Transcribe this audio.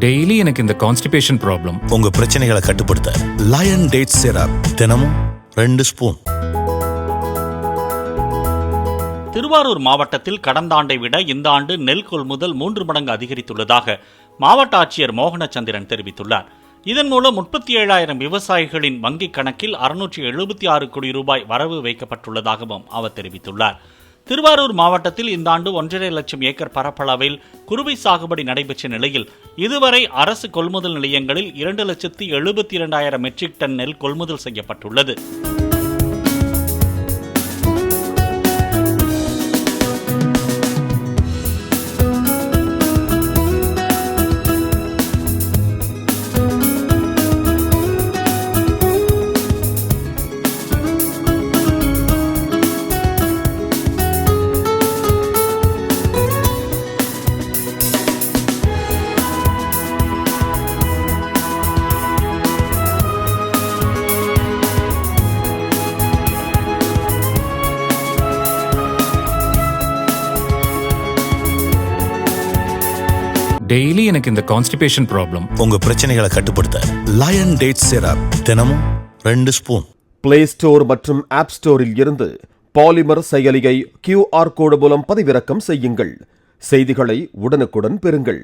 Daily எனக்கு இந்த constipation problem. உங்க பிரச்சனைகளை கட்டுப்படுத்த லயன் டேட் சிரப் தினமும் 2 ஸ்பூன். திருவாரூர் மாவட்டத்தில் கடந்த ஆண்டை விட இந்த ஆண்டு நெல் கொள்முதல் 3 மடங்கு அதிகரித்துள்ளதாக மாவட்ட ஆட்சியர் மோகனச்சந்திரன் தெரிவித்துள்ளார். இதன் மூலம் 37,000 விவசாயிகளின் வங்கிக் கணக்கில் 676 கோடி ரூபாய் வரவு வைக்கப்பட்டுள்ளதாகவும் அவர் தெரிவித்துள்ளார். திருவாரூர் மாவட்டத்தில் இந்த ஆண்டு 1.5 லட்சம் ஏக்கர் பரப்பளவில் குறுவை சாகுபடி நடைபெற்ற நிலையில் இதுவரை அரசு கொள்முதல் நிலையங்களில் 2,72,000 மெட்ரிக் டன் நெல் கொள்முதல் செய்யப்பட்டுள்ளது. டெய்லி எனக்கு இந்த கான்ஸ்டிபேஷன் ப்ராப்ளம். உங்க பிரச்சனைகளை கட்டுப்படுத்த லயன் டேட் சிரப் தினமும் 2 ஸ்பூன். பிளே ஸ்டோர் மற்றும் ஆப் ஸ்டோரில் இருந்து பாலிமர் செயலியை QR கோடு மூலம் பதிவிறக்கம் செய்யுங்கள். செய்திகளை உடனுக்குடன் பெறுங்கள்.